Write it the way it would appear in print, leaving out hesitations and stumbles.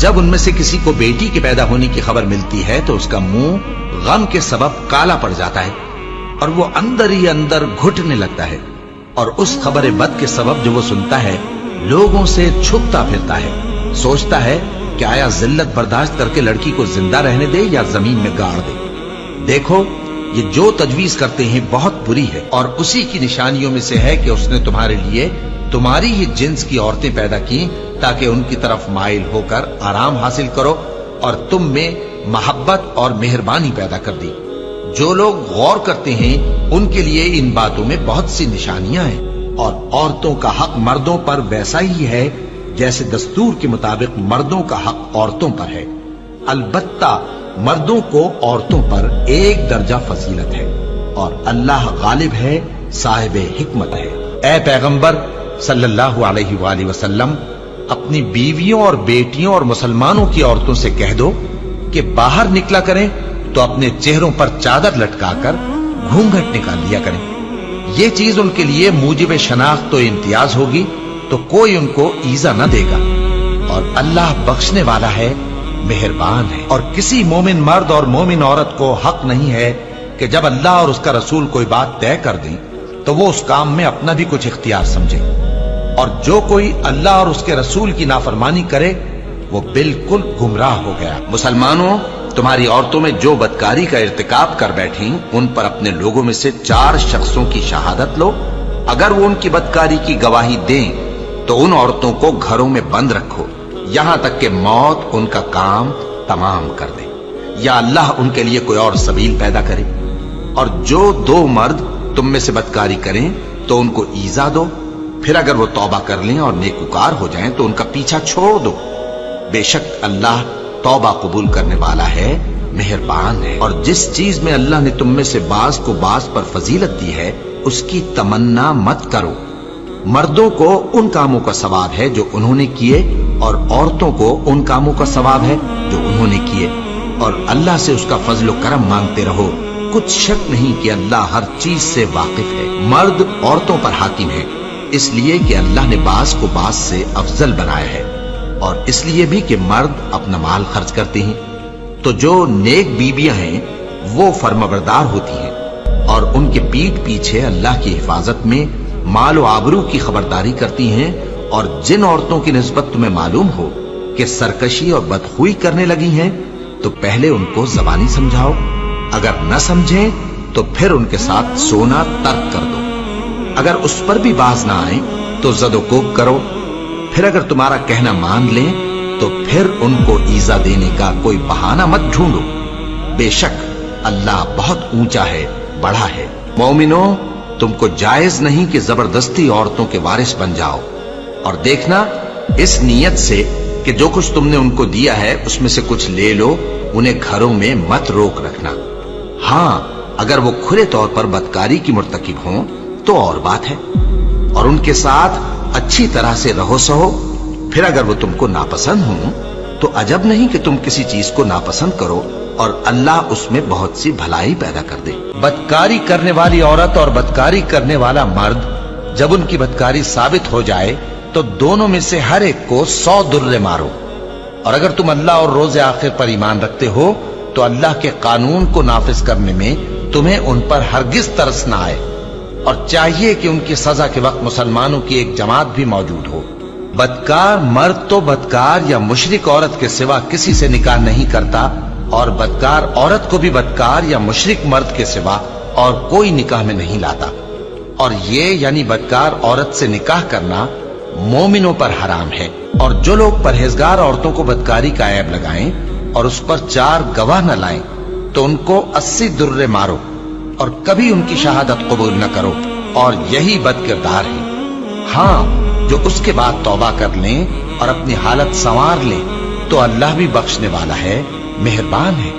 جب ان میں سے کسی کو بیٹی کے پیدا ہونے کی خبر ملتی ہے تو اس کا منہ غم کے سبب کالا پڑ جاتا ہے اور وہ اندر ہی اندر گھٹنے لگتا ہے، اور اس خبر بد کے سبب جو وہ سنتا ہے لوگوں سے چھپتا پھرتا ہے، سوچتا ہے کہ آیا ذلت برداشت کر کے لڑکی کو زندہ رہنے دے یا زمین میں گاڑ دے۔ دیکھو، یہ جو تجویز کرتے ہیں بہت بری ہے، اور اسی کی نشانیوں میں سے ہے کہ اس نے تمہارے لیے تمہاری ہی جنس کی عورتیں پیدا کی تاکہ ان کی طرف مائل ہو کر آرام حاصل کرو، اور تم میں محبت اور مہربانی پیدا کر دی۔ جو لوگ غور کرتے ہیں ان کے لیے ان باتوں میں بہت سی نشانیاں ہیں، اور عورتوں کا حق مردوں پر ویسا ہی ہے جیسے دستور کے مطابق مردوں کا حق عورتوں پر ہے، البتہ مردوں کو عورتوں پر ایک درجہ فضیلت ہے، اور اللہ غالب ہے، صاحب حکمت ہے۔ اے پیغمبر صلی اللہ علیہ وآلہ وسلم، اپنی بیویوں اور بیٹیوں اور مسلمانوں کی عورتوں سے کہہ دو کہ باہر نکلا کریں تو اپنے چہروں پر چادر لٹکا کر گھونگھٹ نکال لیا کریں۔ یہ چیز ان کے لیے موجب شناخت و امتیاز ہوگی تو کوئی ان کو ایذا نہ دے گا، اور اللہ بخشنے والا ہے، مہربان ہے۔ اور کسی مومن مرد اور مومن عورت کو حق نہیں ہے کہ جب اللہ اور اس کا رسول کوئی بات طے کر دیں تو وہ اس کام میں اپنا بھی کچھ اختیار سمجھے، اور جو کوئی اللہ اور اس کے رسول کی نافرمانی کرے وہ بالکل گمراہ ہو گیا۔ مسلمانوں، تمہاری عورتوں میں جو بدکاری کا ارتکاب کر بیٹھیں ان پر اپنے لوگوں میں سے 4 شخصوں کی شہادت لو، اگر وہ ان کی بدکاری کی گواہی دیں تو ان عورتوں کو گھروں میں بند رکھو یہاں تک کہ موت ان کا کام تمام کر دے، یا اللہ ان کے لیے کوئی اور سبیل پیدا کرے۔ اور جو 2 مرد تم میں سے بدکاری کریں تو ان کو ایذا دو، پھر اگر وہ توبہ کر لیں اور نیکوکار ہو جائیں تو ان کا پیچھا چھوڑ دو، بے شک اللہ توبہ قبول کرنے والا ہے، مہربان ہے۔ اور جس چیز میں اللہ نے تم میں سے بعض کو بعض پر فضیلت دی ہے اس کی تمنا مت کرو۔ مردوں کو ان کاموں کا ثواب ہے جو انہوں نے کیے، اور عورتوں کو ان کاموں کا ثواب ہے جو انہوں نے کیے، اور اللہ سے اس کا فضل و کرم مانگتے رہو۔ کچھ شک نہیں کہ اللہ ہر چیز سے واقف ہے۔ مرد عورتوں پر حاکم ہے، اس لیے کہ اللہ نے بعض کو بعض سے افضل بنایا ہے، اور اس لیے بھی کہ مرد اپنا مال خرچ کرتے ہیں، تو جو نیک بیویاں ہیں وہ فرمانبردار ہوتی ہیں، اور ان کے پیٹھ پیچھے اللہ کی حفاظت میں مال و آبرو کی خبرداری کرتی ہیں۔ اور جن عورتوں کی نسبت تمہیں معلوم ہو کہ سرکشی اور بدخوئی کرنے لگی ہیں تو پہلے ان کو زبانی سمجھاؤ، اگر نہ سمجھیں تو پھر ان کے ساتھ سونا ترک کر دو، اگر اس پر بھی باز نہ آئیں تو زد و کوب کرو، پھر اگر تمہارا کہنا مان لیں تو پھر ان کو ایذا دینے کا کوئی بہانہ مت ڈھونڈو، بے شک اللہ بہت اونچا ہے، بڑا ہے۔ مومنوں، تم کو جائز نہیں کہ زبردستی عورتوں کے وارث بن جاؤ، اور دیکھنا اس نیت سے کہ جو کچھ تم نے ان کو دیا ہے اس میں سے کچھ لے لو، انہیں گھروں میں مت روک رکھنا۔ ہاں، اگر وہ کھلے طور پر بدکاری کی مرتکب ہوں تو اور بات ہے، اور ان کے ساتھ اچھی طرح سے رہو سہو، پھر اگر وہ تم کو ناپسند ہوں تو عجب نہیں کہ تم کسی چیز کو ناپسند کرو، اور اللہ اس میں بہت سی بھلائی پیدا کر دے۔ بدکاری کرنے والی عورت اور بدکاری کرنے والا مرد جب ان کی بدکاری ثابت ہو جائے تو دونوں میں سے ہر ایک کو 100 درے مارو، اور اگر تم اللہ اور روز آخر پر ایمان رکھتے ہو تو اللہ کے قانون کو نافذ کرنے میں تمہیں ان پر ہرگز ترس نہ آئے، اور چاہیے کہ ان کی سزا کے وقت مسلمانوں کی ایک جماعت بھی موجود ہو۔ بدکار مرد تو بدکار یا مشرک عورت کے سوا کسی سے نکاح نہیں کرتا، اور بدکار عورت کو بھی بدکار یا مشرک مرد کے سوا اور کوئی نکاح میں نہیں لاتا، اور یہ یعنی بدکار عورت سے نکاح کرنا مومنوں پر حرام ہے۔ اور جو لوگ پرہیزگار عورتوں کو بدکاری کا عیب لگائیں اور اس پر 4 گواہ نہ لائیں تو ان کو 80 درے مارو، اور کبھی ان کی شہادت قبول نہ کرو، اور یہی بد کردار ہے۔ ہاں، جو اس کے بعد توبہ کر لیں اور اپنی حالت سنوار لیں تو اللہ بھی بخشنے والا ہے، مہربان ہے۔